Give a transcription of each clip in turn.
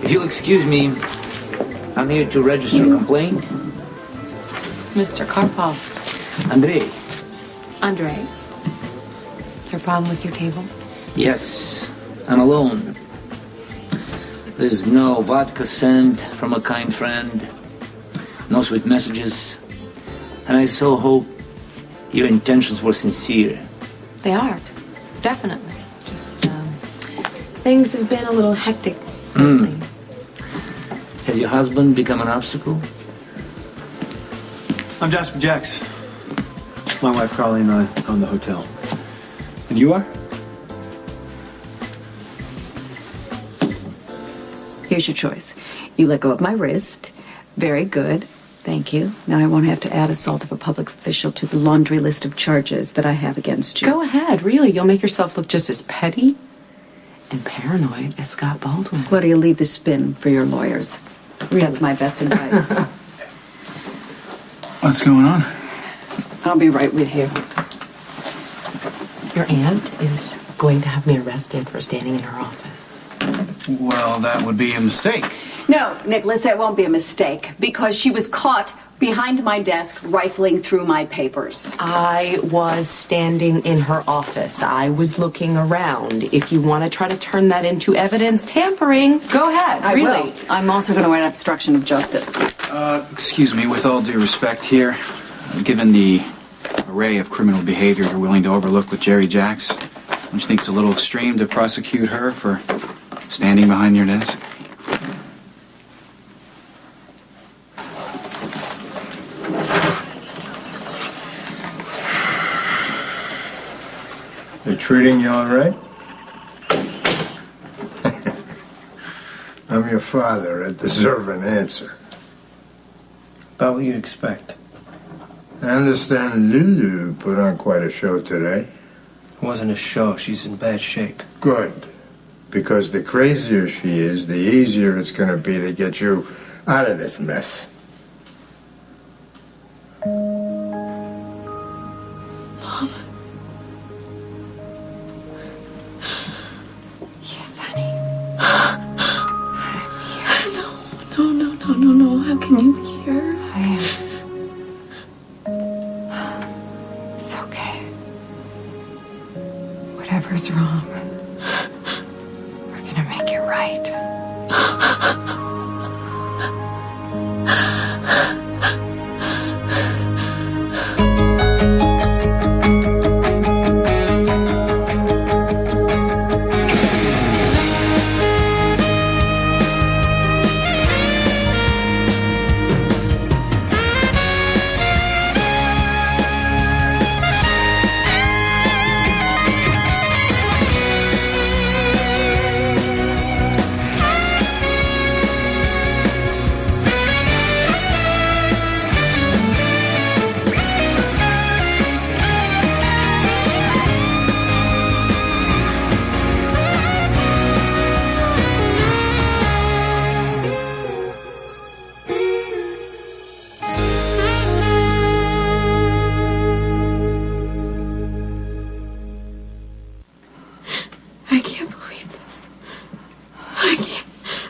If you'll excuse me, I'm here to register a complaint. Mr. Karpov. Andrei. Andre. Is there a problem with your table? Yes, I'm alone. There's no vodka sent from a kind friend. No sweet messages. And I so hope your intentions were sincere. They are. Definitely. Just, things have been a little hectic lately. Has your husband become an obstacle? I'm Jasper Jacks. My wife Carly and I own the hotel. And you are? Here's your choice. You let go of my wrist. Very good. Thank you. Now I won't have to add assault of a public official to the laundry list of charges that I have against you. Go ahead, really. You'll make yourself look just as petty and paranoid as Scott Baldwin. Claudia, leave the spin for your lawyers. Really? That's my best advice. What's going on? I'll be right with you. Your aunt is going to have me arrested for standing in her office. Well, that would be a mistake. No, Nicholas, that won't be a mistake because she was caught behind my desk rifling through my papers. I was standing in her office. I was looking around. If you want to try to turn that into evidence tampering, go ahead. I will. I'm also going to write obstruction of justice. Excuse me, with all due respect here, given the array of criminal behavior you're willing to overlook with Jerry Jacks, don't you think it's a little extreme to prosecute her for standing behind your desk? They're treating you all right? I'm your father. I deserve an answer. About what you'd expect. I understand Lulu put on quite a show today. It wasn't a show. She's in bad shape. Good. Because the crazier she is, the easier it's going to be to get you out of this mess. No. How can you be here? I am. It's okay. Whatever's wrong, we're gonna make it right.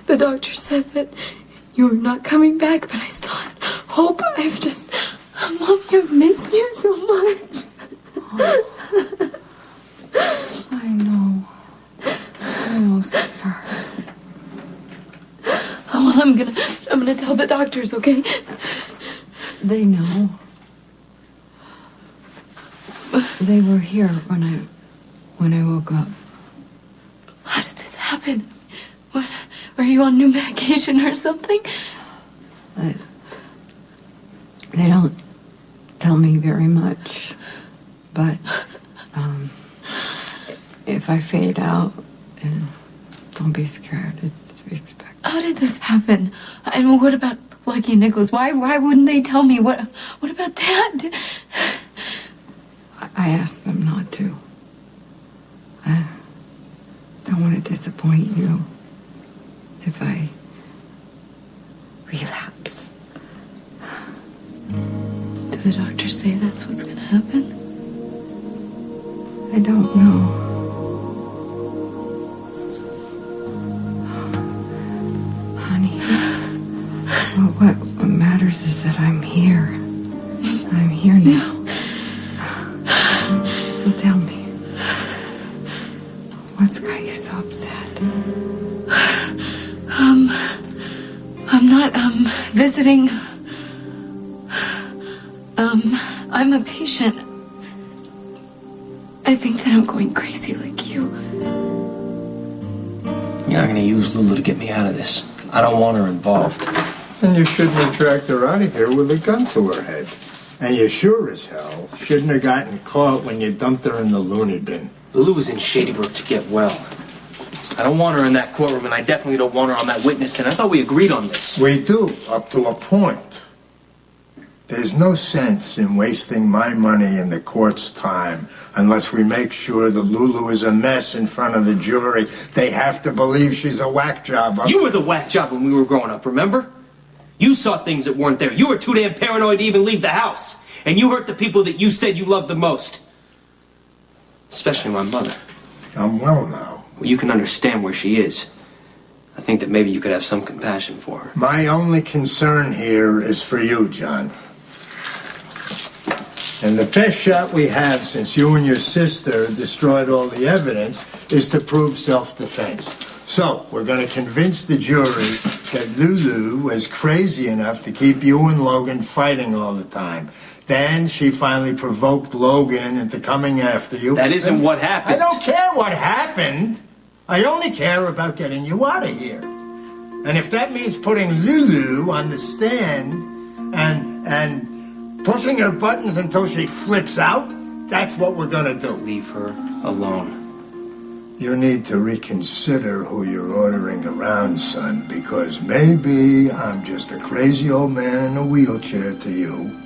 The doctor said that you were not coming back, but I still have hope. Mommy, I've missed you so much. Oh. I know, sweetheart. Oh, well, I'm gonna tell the doctors, okay? They know. They were here when I woke up. How did this happen? What? Were you on new medication or something? They don't tell me very much, but if I fade out, and don't be scared, it's to be expected. How did this happen? And what about Lucky and Nicholas? Why wouldn't they tell me? What about Dad? I asked them not to. I don't want to disappoint you if I relapse. Do the doctors say that's what's gonna happen? I don't know. What matters is that I'm here. I'm here now. So tell me, what's got you so upset? I'm not, visiting. I'm a patient. I think that I'm going crazy like you. You're not gonna use Lulu to get me out of this. I don't want her involved. And you shouldn't have dragged her out of here with a gun to her head. And you sure as hell shouldn't have gotten caught when you dumped her in the loony bin. Lulu was in Shady Brook to get well. I don't want her in that courtroom, and I definitely don't want her on that witness stand. I thought we agreed on this. We do, up to a point. There's no sense in wasting my money and the court's time unless we make sure that Lulu is a mess in front of the jury. They have to believe she's a whack job. You were the whack job when we were growing up, remember? You saw things that weren't there. You were too damn paranoid to even leave the house. And you hurt the people that you said you loved the most. Especially my mother. I'm well now. Well, you can understand where she is. I think that maybe you could have some compassion for her. My only concern here is for you, John. And the best shot we have since you and your sister destroyed all the evidence is to prove self-defense. So, we're going to convince the jury that Lulu was crazy enough to keep you and Logan fighting all the time. Then she finally provoked Logan into coming after you. That isn't what happened. I don't care what happened. I only care about getting you out of here. And if that means putting Lulu on the stand and pushing her buttons until she flips out, that's what we're gonna do. Leave her alone. You need to reconsider who you're ordering around, son, because maybe I'm just a crazy old man in a wheelchair to you.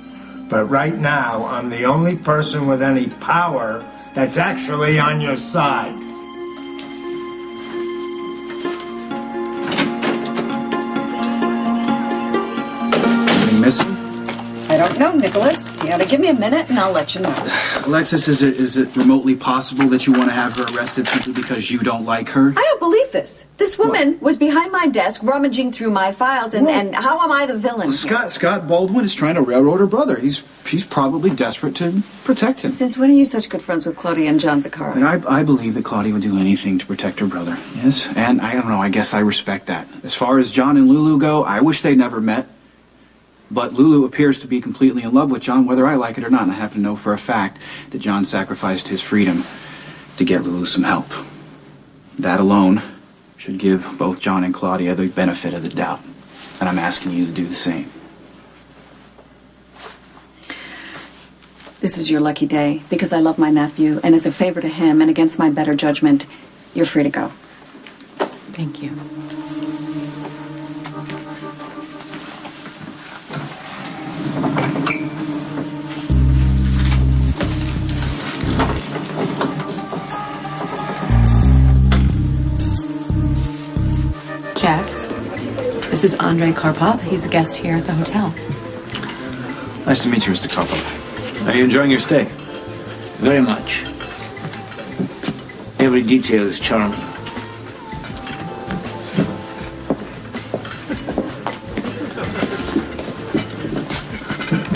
But right now, I'm the only person with any power that's actually on your side. Anything missing? I don't know, Nicholas. You ought to give me a minute and I'll let you know. Alexis, is it remotely possible that you want to have her arrested simply because you don't like her? I don't believe this. This woman was behind my desk rummaging through my files, and how am I the villain here? Scott Baldwin is trying to railroad her brother. She's probably desperate to protect him. Since when are you such good friends with Claudia and John Zaccara? And I believe that Claudia would do anything to protect her brother. Yes, and I don't know, I guess I respect that. As far as John and Lulu go, I wish they never met. But Lulu appears to be completely in love with John, whether I like it or not. And I happen to know for a fact that John sacrificed his freedom to get Lulu some help. That alone should give both John and Claudia the benefit of the doubt. And I'm asking you to do the same. This is your lucky day, because I love my nephew, and as a favor to him and against my better judgment, you're free to go. Thank you. Jax, this is Andrei Karpov. He's a guest here at the hotel. Nice to meet you, Mr. Karpov. Are you enjoying your stay? Very much. Every detail is charming.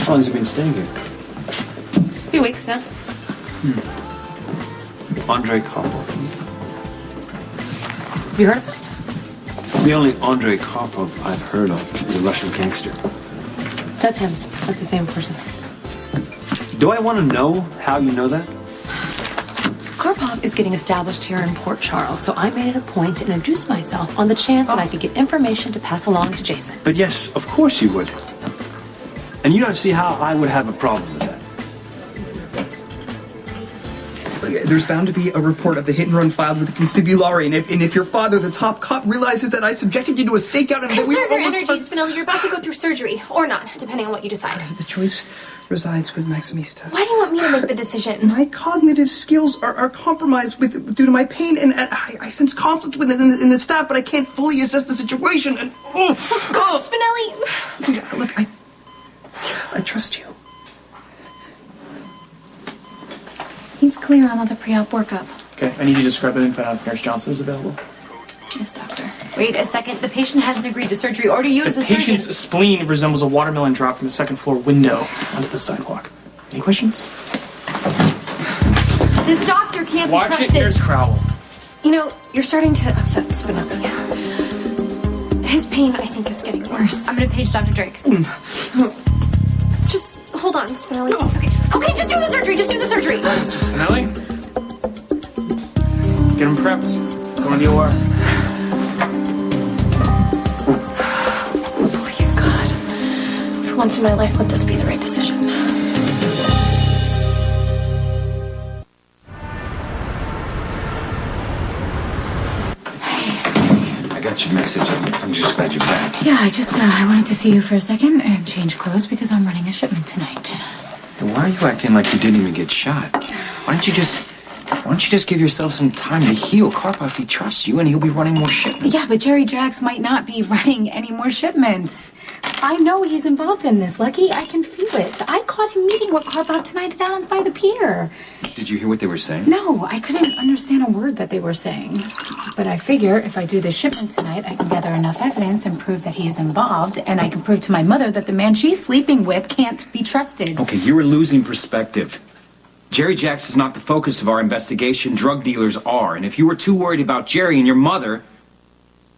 How long has he been staying here? A few weeks now. Andrei Karpov. Have you heard of him? The only Andrei Karpov I've heard of is a Russian gangster. That's him. That's the same person. Do I want to know how you know that? Karpov is getting established here in Port Charles, so I made it a point to introduce myself on the chance that I could get information to pass along to Jason. But yes, of course you would. And you don't see how I would have a problem with that. There's bound to be a report of the hit and run filed with the constabulary, and if your father, the top cop, realizes that I subjected you to a stakeout and that we were Conserve your almost... energy, Spinelli. You're about to go through surgery. Or not, depending on what you decide. The choice resides with Maximista. Why do you want me to make the decision? My cognitive skills are compromised due to my pain, and I sense conflict in the staff, but I can't fully assess the situation, and... Spinelli! Yeah, look, I trust you. He's clear on all the pre-op workup. Okay, I need you to scrub it and find out if Nurse Johnson is available. Yes, doctor. Wait a second. The patient hasn't agreed to surgery or to use The the surgeon. patient's spleen resembles a watermelon drop from the second floor window onto the sidewalk. Any questions? This doctor can't Watch be it, trusted. Nurse Crowell. You know, you're starting to upset Spinelli. His pain, I think, is getting worse. I'm gonna page Dr. Drake. Just hold on, Spinelli. It's okay. Okay, just do the surgery. Just do the surgery. Mr. Spinelli? Get him prepped. Go in the OR. Please, God. For once in my life, let this be the right decision. I got your message. I'm just glad you're back. Yeah, I wanted to see you for a second and change clothes because I'm running a shipment tonight. Hey, why are you acting like you didn't even get shot? Why don't you just give yourself some time to heal? Karpov, he trusts you and he'll be running more shipments. Yeah, but Jerry Jacks might not be running any more shipments. I know he's involved in this, Lucky. I can feel it. I caught him meeting with Karpov tonight down by the pier. Did you hear what they were saying? No, I couldn't understand a word that they were saying. But I figure if I do this shipment tonight, I can gather enough evidence and prove that he's involved, and I can prove to my mother that the man she's sleeping with can't be trusted. Okay, you were losing perspective. Jerry Jacks is not the focus of our investigation. Drug dealers are. And if you were too worried about Jerry and your mother,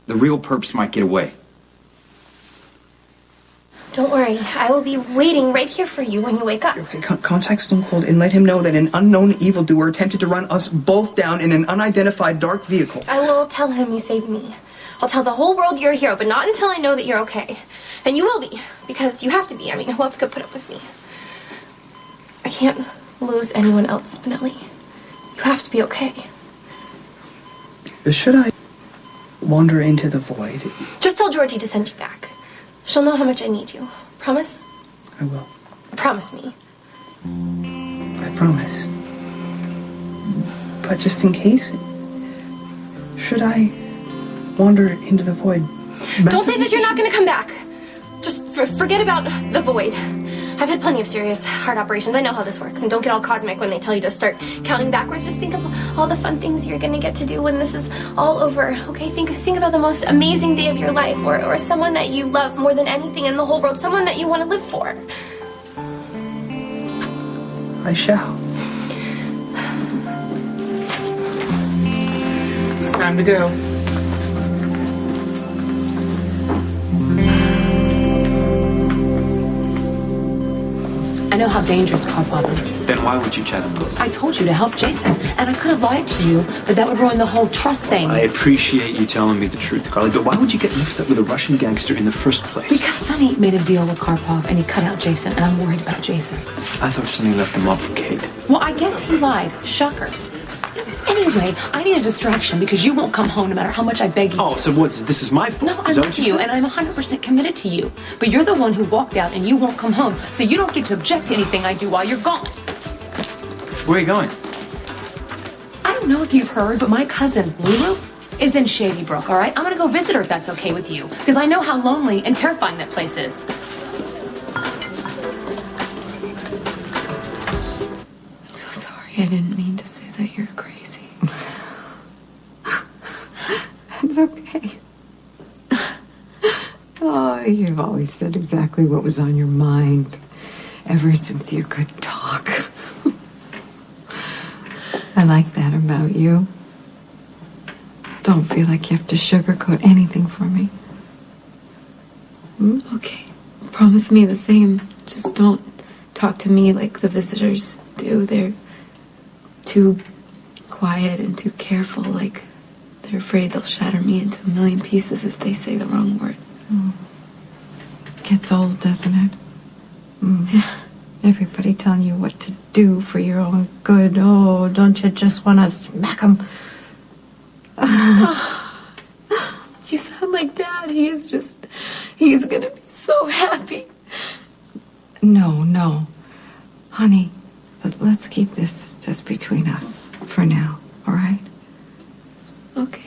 the real perps might get away. Don't worry. I will be waiting right here for you when you wake up. Okay, contact Stone Cold and let him know that an unknown evildoer attempted to run us both down in an unidentified dark vehicle. I will tell him you saved me. I'll tell the whole world you're a hero, but not until I know that you're okay. And you will be, because you have to be. I mean, who else could put up with me? I can't lose anyone else, Spinelli. You have to be okay. Should I wander into the void? Just tell Georgie to send you back. She'll know how much I need you. Promise? I will. Promise me. I promise. But just in case, should I wander into the void? Don't say that you're not going to come back. Just forget about the void. I've had plenty of serious heart operations. I know how this works. And don't get all cosmic when they tell you to start counting backwards. Just think of all the fun things you're going to get to do when this is all over. Okay, think about the most amazing day of your life, or someone that you love more than anything in the whole world, someone that you want to live for. I shall. It's time to go. I know how dangerous Karpov is. Then why would you chat him up? I told you to help Jason, and I could have lied to you, but that would ruin the whole trust thing. I appreciate you telling me the truth, Carly, but why would you get mixed up with a Russian gangster in the first place? Because Sonny made a deal with Karpov, and he cut out Jason, and I'm worried about Jason. I thought Sonny left the mob for Kate. Well, I guess he lied. Shocker. Anyway, I need a distraction because you won't come home no matter how much I beg you. Oh, so this is my fault? No, I love you, and I'm 100% committed to you. But you're the one who walked out, and you won't come home, so you don't get to object to anything I do while you're gone. Where are you going? I don't know if you've heard, but my cousin, Lulu, is in Shady Brook, all right? I'm gonna go visit her if that's okay with you, because I know how lonely and terrifying that place is. I'm so sorry. I didn't mean to say that you're crazy. It's okay. Oh, you've always said exactly what was on your mind ever since you could talk. I like that about you. Don't feel like you have to sugarcoat anything for me. Okay. Promise me the same. Just don't talk to me like the visitors do. They're too quiet and too careful, like they're afraid they'll shatter me into a million pieces if they say the wrong word. Gets old, doesn't it? Yeah. Everybody telling you what to do for your own good. Oh, don't you just want to smack them? You sound like Dad. He's gonna be so happy. No. Honey, let's keep this just between us for now, all right? Okay.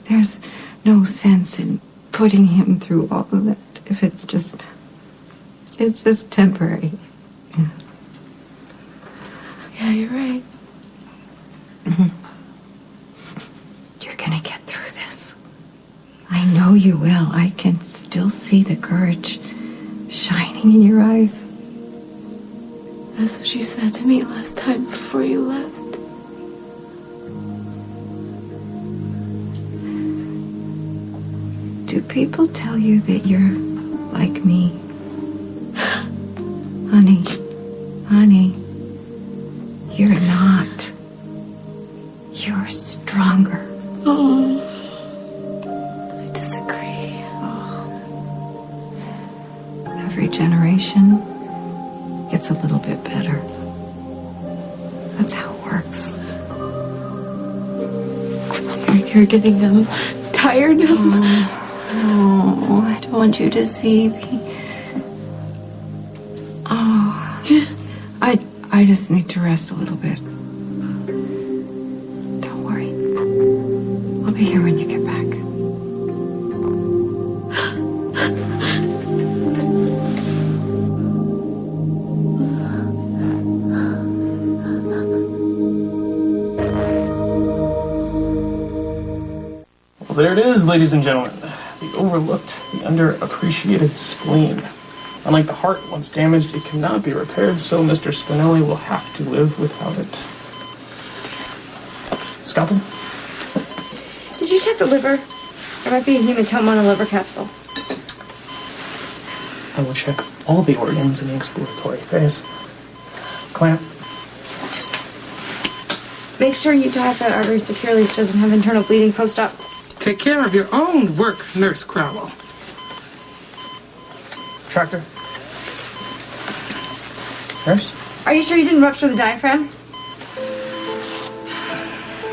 There's no sense in putting him through all of that if it's just temporary. Yeah, you're right. You're gonna get through this. you will. I can still see the courage shining in your eyes. That's what you said to me last time before you left. Do people tell you that you're like me? Honey, you're not. You're stronger. Oh, I disagree. Every generation gets a little bit better. That's how it works. You're getting tired of Oh, I don't want you to see me. Oh, I just need to rest a little bit. Don't worry. I'll be here when you get back. Well, there it is, ladies and gentlemen. The overlooked, the underappreciated spleen. Unlike the heart, once damaged, it cannot be repaired, so Mr. Spinelli will have to live without it. Scalpel? Did you check the liver? There might be a hematoma on the liver capsule. I will check all the organs in the exploratory phase. Clamp. Make sure you tie up that artery securely so it doesn't have internal bleeding post-op. Take care of your own work, Nurse Crowell. Tractor. Nurse? Are you sure you didn't rupture the diaphragm?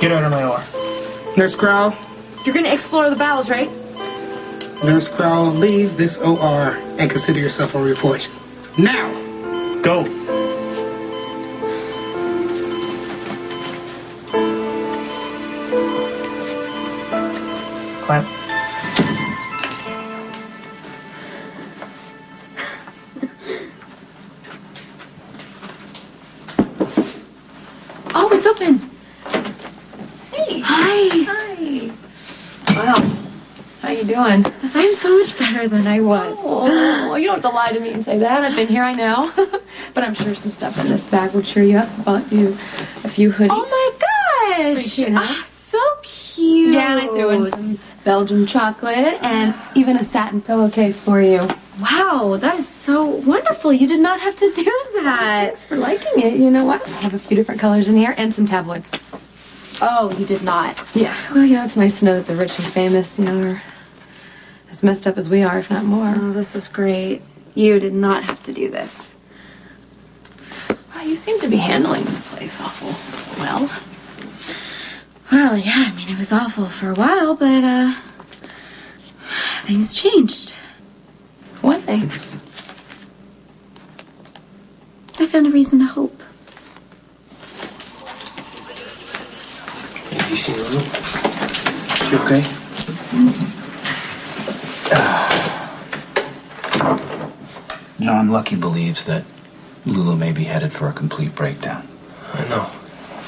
Get out of my OR. Nurse Crowell. You're gonna explore the bowels, right? Nurse Crowell, leave this OR and consider yourself on report. Now! Go! Clamp. Oh, it's open. Hey. Hi. Wow. How you doing? I'm so much better than I was. Oh, you don't have to lie to me and say that. I've been here, I know. But I'm sure some stuff in this bag would cheer you up. Bought you a few hoodies. Oh my gosh! Pretty cute, huh? Ah, so cute. Yeah, and I threw in some Belgian chocolate and even a satin pillowcase for you. Wow, that is so wonderful. You did not have to do that. Thanks for liking it. You know what? I have a few different colors in here and some tabloids. Oh, you did not. Yeah, well, you know, it's nice to know that the rich and famous, you know, are as messed up as we are, if not more. Oh, this is great. You did not have to do this. Wow, you seem to be handling this place awful well. Well, yeah, I mean, it was awful for a while, but, things changed. What things? I found a reason to hope. Have you seen Lulu? She okay? John Lucky believes that Lulu may be headed for a complete breakdown. I know.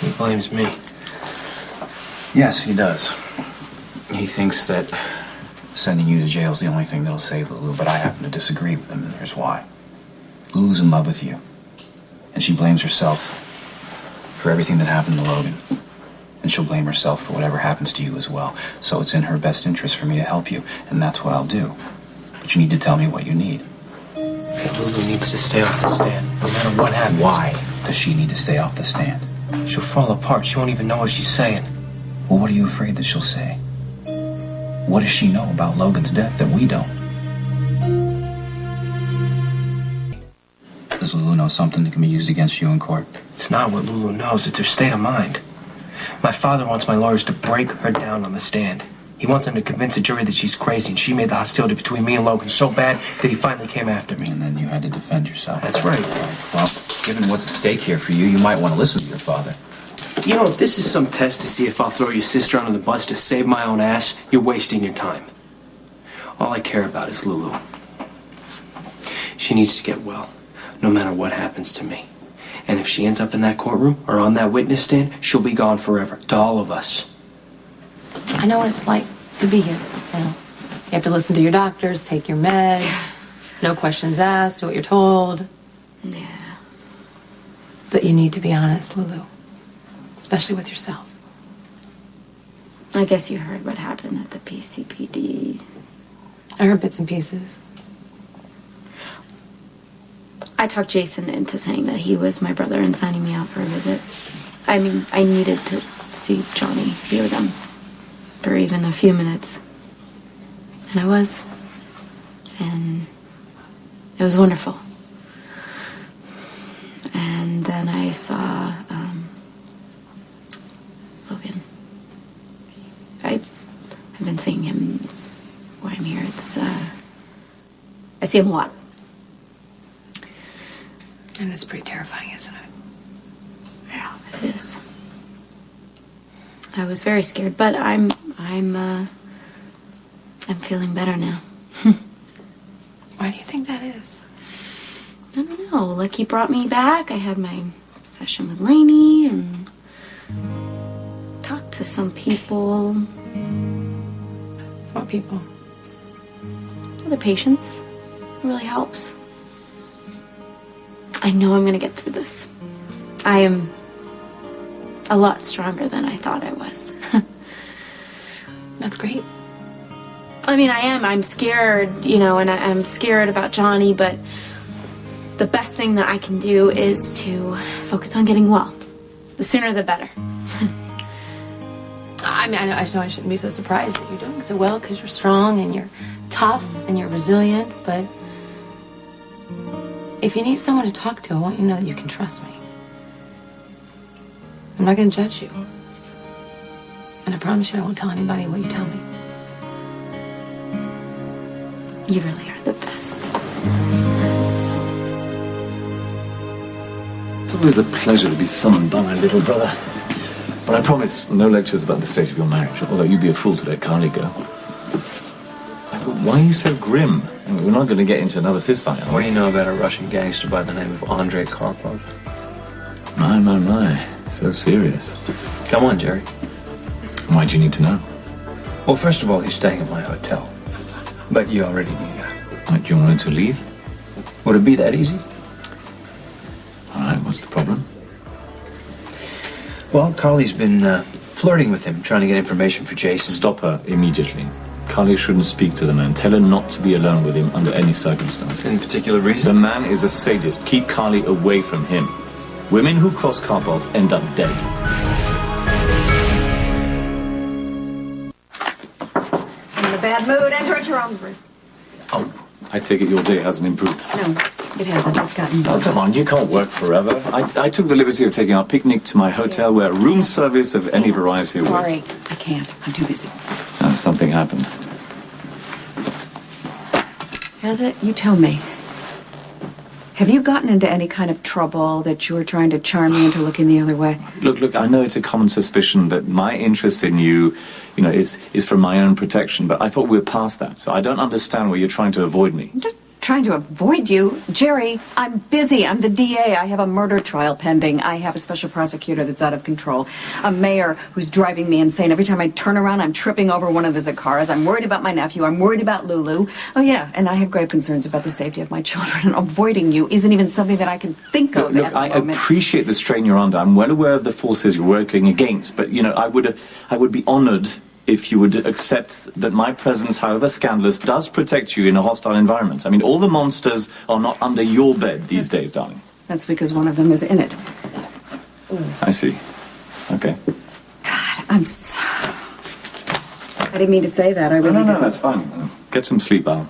He blames me. Yes, he does. He thinks that sending you to jail is the only thing that'll save Lulu, but I happen to disagree with him, and here's why. Lulu's in love with you, and she blames herself for everything that happened to Logan. And she'll blame herself for whatever happens to you as well. So it's in her best interest for me to help you, and that's what I'll do. But you need to tell me what you need. Lulu needs to stay off the stand, no matter what happens. Why does she need to stay off the stand? She'll fall apart. She won't even know what she's saying. Well, what are you afraid that she'll say? What does she know about Logan's death that we don't? Does Lulu know something that can be used against you in court? It's not what Lulu knows, it's her state of mind. My father wants my lawyers to break her down on the stand. He wants them to convince the jury that she's crazy, and she made the hostility between me and Logan so bad that he finally came after me. And then you had to defend yourself. That's right. Well, given what's at stake here for you, you might want to listen to your father. You know, if this is some test to see if I'll throw your sister under the bus to save my own ass, you're wasting your time. All I care about is Lulu. She needs to get well, no matter what happens to me. And if she ends up in that courtroom or on that witness stand, she'll be gone forever, to all of us. I know what it's like to be here, you know. You have to listen to your doctors, take your meds, no questions asked, do what you're told. Yeah. But you need to be honest, Lulu. Especially with yourself. I guess you heard what happened at the PCPD. I heard bits and pieces. I talked Jason into saying that he was my brother and signing me out for a visit. I mean, I needed to see Johnny, be with him for even a few minutes. And I was. And it was wonderful. And then I saw Logan. I've been seeing him. It's why I'm here. I see him a lot. And it's pretty terrifying, isn't it? Yeah, it is. I was very scared, but I'm feeling better now. Why do you think that is? I don't know. Like, he brought me back. I had my session with Lainey and talked to some people. What people? Other patients. It really helps. I know I'm gonna get through this. I am a lot stronger than I thought I was. That's great. I mean, I am. I'm scared, and I'm scared about Johnny, but the best thing that I can do is to focus on getting well. The sooner the better. I mean, I know I shouldn't be so surprised that you're doing so well because you're strong and you're tough and you're resilient, but if you need someone to talk to, I want you to know that you can trust me. I'm not going to judge you. And I promise you I won't tell anybody what you tell me. You really are the best. It's always a pleasure to be summoned by my little brother. But I promise no lectures about the state of your marriage, although you'd be a fool to let Carly go. Why are you so grim? I mean, we're not going to get into another fistfight, are we? What do you know about a Russian gangster by the name of Andrei Karpov? My. So serious. Come on, Jerry. Why do you need to know? Well, first of all, he's staying at my hotel. But you already knew that. Right, do you want him to leave? Would it be that easy? All right, what's the problem? Well, Carly's been flirting with him, trying to get information for Jason. Stop her immediately. Carly shouldn't speak to the man. Tell her not to be alone with him under any circumstances. Any particular reason? The man is a sadist. Keep Carly away from him. Women who cross Karpov end up dead. In a bad mood, enter at your own risk. Oh, I take it your day hasn't improved. No, it hasn't. It's gotten Oh, worse. come on, you can't work forever. I took the liberty of taking our picnic to my hotel where room service of any variety was. Sorry, I can't. I'm too busy. Something happened. Has it? You tell me. Have you gotten into any kind of trouble that you were trying to charm me into looking the other way? Look, I know it's a common suspicion that my interest in you, is for my own protection, but I thought we were past that, so I don't understand why you're trying to avoid me. I'm just trying to avoid you. Jerry, I'm busy. I'm the DA. I have a murder trial pending. I have a special prosecutor that's out of control. A mayor who's driving me insane. Every time I turn around, I'm tripping over one of his cars. I'm worried about my nephew. I'm worried about Lulu. Oh, yeah, and I have grave concerns about the safety of my children. And avoiding you isn't even something that I can think of Look, at the I moment. appreciate the strain you're under. I'm well aware of the forces you're working against, but, I would be honored if you would accept that my presence, however scandalous, does protect you in a hostile environment. I mean, all the monsters are not under your bed these days, darling. That's because one of them is in it. I see. Okay. God, I'm so... I didn't mean to say that. I really No, didn't. that's fine. Get some sleep, I'll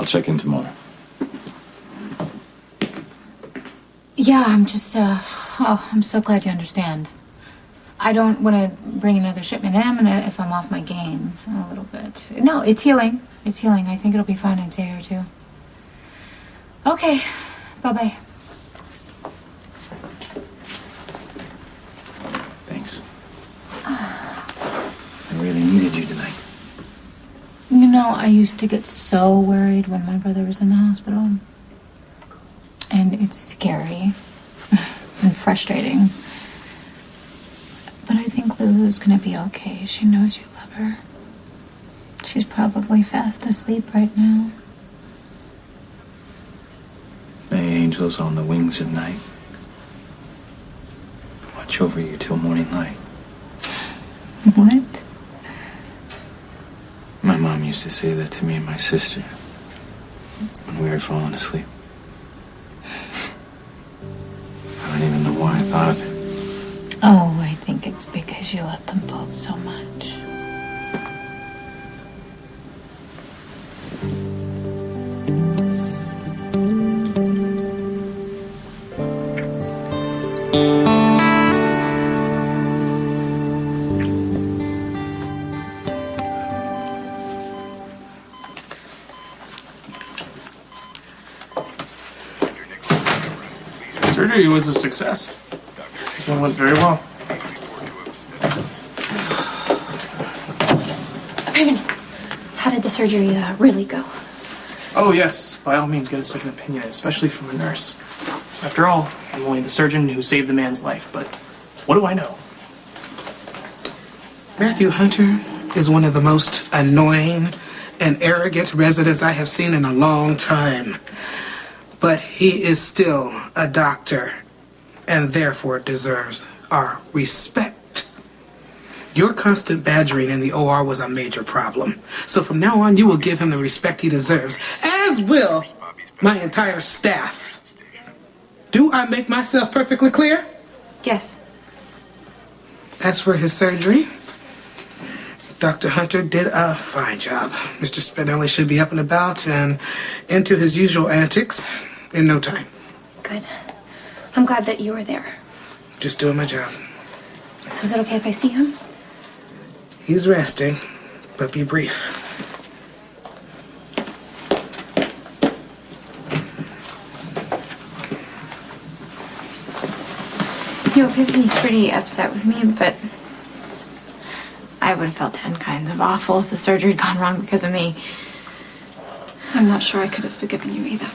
check in tomorrow. Yeah, I'm just, I'm so glad you understand. I don't want to bring another shipment in if I'm off my game a little bit. No, it's healing. It's healing. I think it'll be fine in a day or two. Okay. Bye-bye. Thanks. I really needed you tonight. I used to get so worried when my brother was in the hospital. And it's scary and frustrating. But I think Lulu's gonna be okay. She knows you love her. She she's probably fast asleep right now. May angels on the wings of night watch over you till morning light. What? My mom used to say that to me and my sister when we were falling asleep. I don't even know why I thought of it. Oh, I think it's because you love them both so much. Surgery was a success. It went very well. Epiphany, how did the surgery really go? Oh, yes. By all means, get a second opinion, especially from a nurse. After all, I'm only the surgeon who saved the man's life, but what do I know? Matthew Hunter is one of the most annoying and arrogant residents I have seen in a long time. But he is still a doctor and therefore deserves our respect. Your constant badgering in the OR was a major problem. So from now on, you will give him the respect he deserves, as will my entire staff. Do I make myself perfectly clear? Yes. As for his surgery, Dr. Hunter did a fine job. Mr. Spinelli should be up and about and into his usual antics in no time. Good. I'm glad that you were there. Just doing my job. So is it okay if I see him? He's resting, but be brief. You know, Epiphany's pretty upset with me, but I would have felt 10 kinds of awful if the surgery had gone wrong because of me. I'm not sure I could have forgiven you either.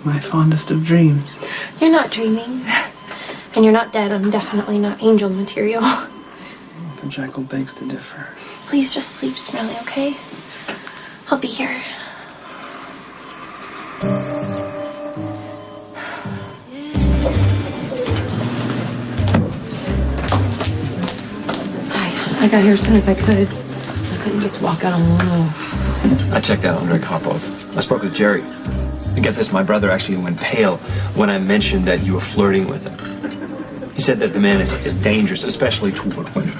My fondest of dreams. You're not dreaming. And you're not dead. I'm definitely not angel material. The jackal begs to differ. Please just sleep, Smiley, okay? I'll be here. I got here as soon as I could. I couldn't just walk out alone. I checked out Andre Karpov. I spoke with Jerry. And get this, my brother actually went pale when I mentioned that you were flirting with him. He said that the man is dangerous, especially toward women.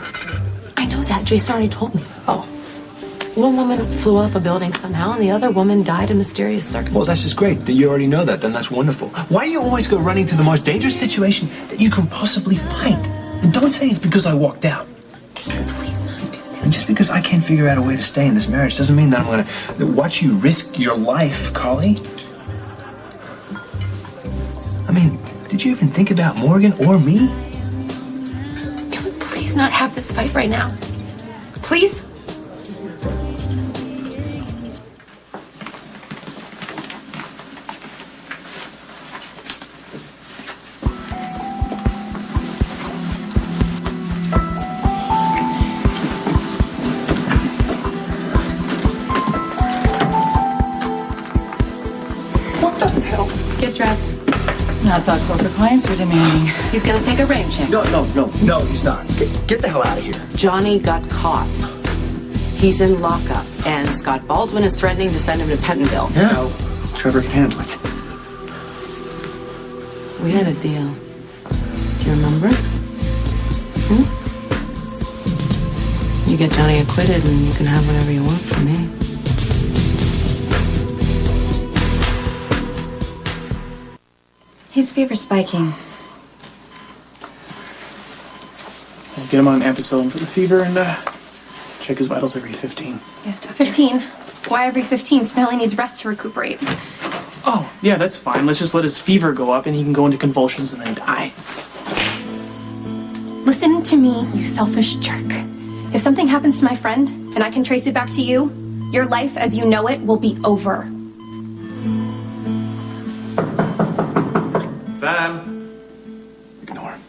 I know that. Jason already told me. Oh. One woman flew off a building somehow, and the other woman died in mysterious circumstances. Well, that's just great. You already know that. Then that's wonderful. Why do you always go running to the most dangerous situation that you can possibly find? And don't say it's because I walked out. Can you please not do this? And just because I can't figure out a way to stay in this marriage doesn't mean that I'm going to watch you risk your life, Carly. I mean, did you even think about Morgan or me? Can we please not have this fight right now? Please? What the hell? Get dressed. I thought corporate clients were demanding. He's gonna take a rain check. No, he's not. Get the hell out of here. Johnny got caught. He's in lockup, and Scott Baldwin is threatening to send him to Pentonville. Yeah. So Trevor can handle it. we had a deal. Do you remember? You get Johnny acquitted, and you can have whatever you want from me. His fever's spiking. I'll get him on ampicillin for the fever and check his vitals every 15. Yes, Doc. 15? Why every 15? Smiley needs rest to recuperate. Oh, yeah, that's fine. Let's just let his fever go up and he can go into convulsions and then die. Listen to me, you selfish jerk. If something happens to my friend and I can trace it back to you, your life as you know it will be over. Sam? Ignore him.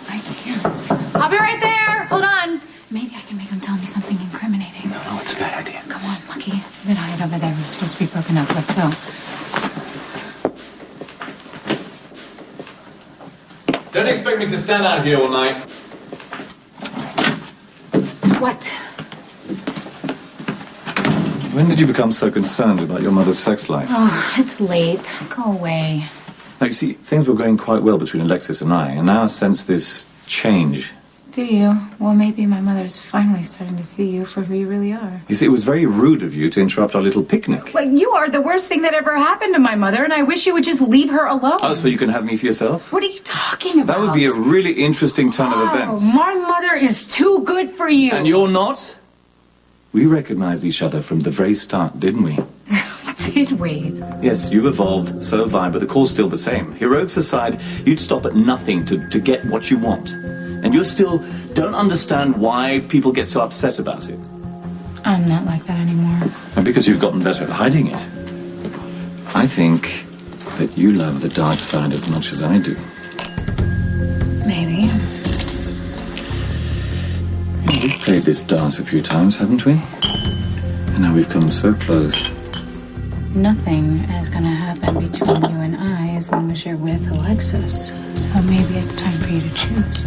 I can't. I'll be right there. Hold on. Maybe I can make him tell me something incriminating. No, it's a bad idea. Come on, Lucky. Get hide over there. We're supposed to be broken up. Let's go. Don't expect me to stand out here all night. What? When did you become so concerned about your mother's sex life? Oh, it's late. Go away. Now, you see, things were going quite well between Alexis and I now I sense this change. Do you? Well, maybe my mother's finally starting to see you for who you really are. You see, it was very rude of you to interrupt our little picnic. Like, you are the worst thing that ever happened to my mother, and I wish you would just leave her alone. Oh, so you can have me for yourself? What are you talking about? That would be a really interesting turn of events. My mother is too good for you. And you're not? We recognized each other from the very start, didn't we? Did we? Yes, you've evolved, so have I, but the call's still the same. Heroics aside, you'd stop at nothing to get what you want. And you still don't understand why people get so upset about it. I'm not like that anymore. And because you've gotten better at hiding it. I think that you love the dark side as much as I do. Maybe. We've played this dance a few times, haven't we? And now we've come so close. Nothing is gonna happen between you and I as long as you're with Alexis. So maybe it's time for you to choose.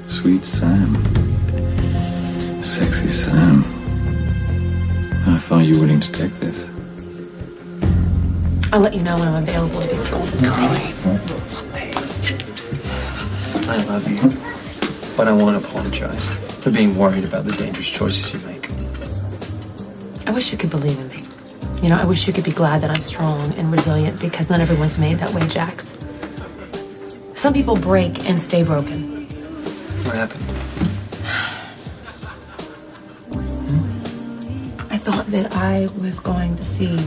Sweet Sam. Sexy Sam. How far are you willing to take this? I'll let you know when I'm available to be scolded. Carly. I love you. But I want to apologize for being worried about the dangerous choices you make. I wish you could believe in me. You know, I wish you could be glad that I'm strong and resilient because not everyone's made that way, Jax. Some people break and stay broken. What happened? I thought that I was going to see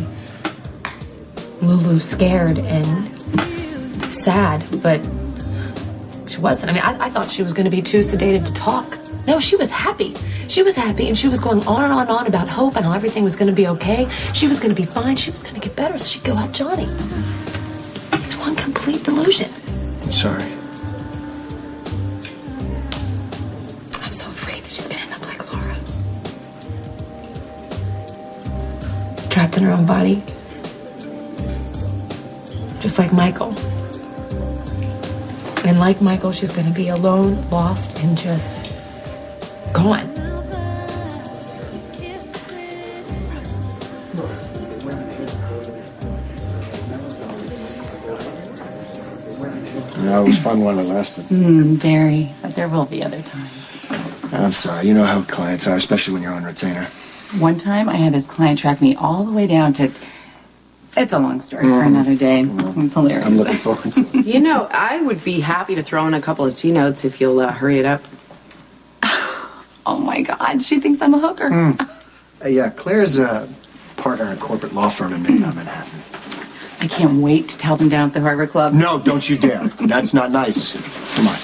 Lulu scared and sad, but she wasn't. I mean, I thought she was going to be too sedated to talk. No, she was happy. She was happy, and she was going on and on and on about hope and how everything was going to be okay. She was going to be fine. She was going to get better, so she'd go help Johnny. It's one complete delusion. I'm sorry. I'm so afraid that she's going to end up like Laura. Trapped in her own body. Just like Michael. And like Michael, she's going to be alone, lost, and just gone. Yeah, it was fun while it lasted. Very. But there will be other times. I'm sorry. You know how clients are, especially when you're on retainer. One time, I had this client track me all the way down to... It's a long story for another day. It's hilarious. I'm looking forward to it. You know, I would be happy to throw in a couple of C notes if you'll hurry it up. Oh my God, she thinks I'm a hooker. Yeah, Claire's a partner in a corporate law firm in Midtown Manhattan. I can't wait to tell them down at the Harbor Club. No, don't you dare. That's not nice. Come on.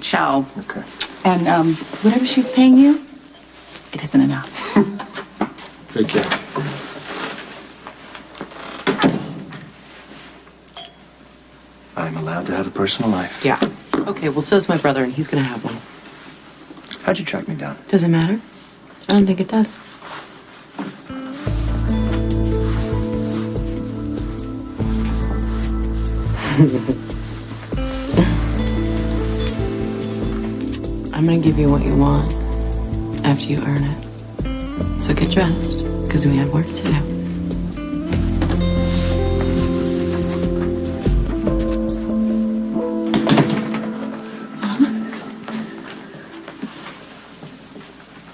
Ciao. Okay. And whatever she's paying you, it isn't enough. Take care. I'm allowed to have a personal life. Yeah. Okay, well, so's my brother, and he's gonna have one. How'd you track me down? Does it matter? I don't think it does. I'm gonna give you what you want after you earn it. So get dressed, because we have work to do.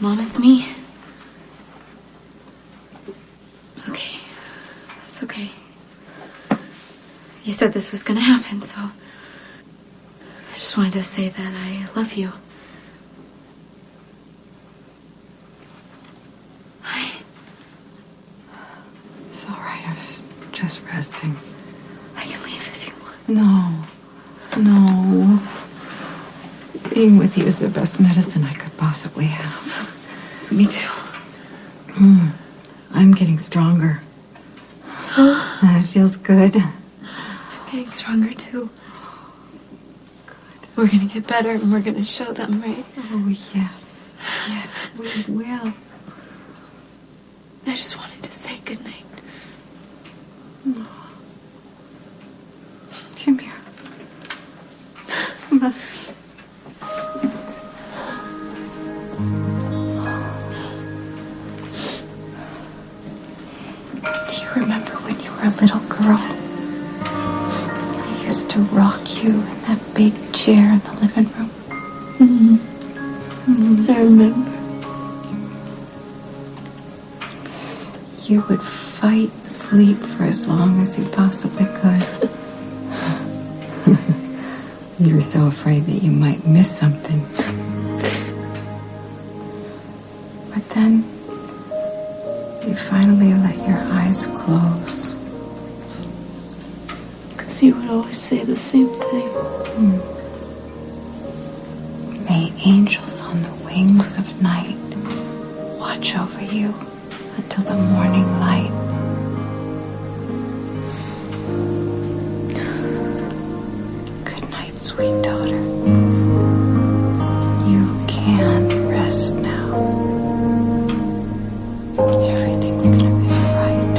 Mom, it's me. Okay. That's okay. You said this was gonna happen, so I just wanted to say that I love you. It's all right. I was just resting. I can leave if you want. No. Being with you is the best medicine I could possibly have. Me too. I'm getting stronger. It feels good. I'm getting stronger too. Good. We're gonna get better and we're gonna show them, right? Oh, yes. Yes, we will. I just wanted to say goodnight. Come here. Come on. Do you remember when you were a little girl? I used to rock you in that big chair in the living room. I remember. You would fight sleep for as long as you possibly could. You were so afraid that you might miss something. But then you finally let your eyes close. Because you would always say the same thing. May angels on the wings of night watch over you until the morning light. Good night, sweet daughter. You can rest now. Everything's gonna be right.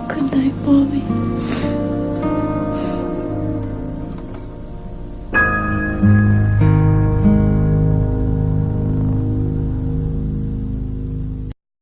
Good night, Mommy.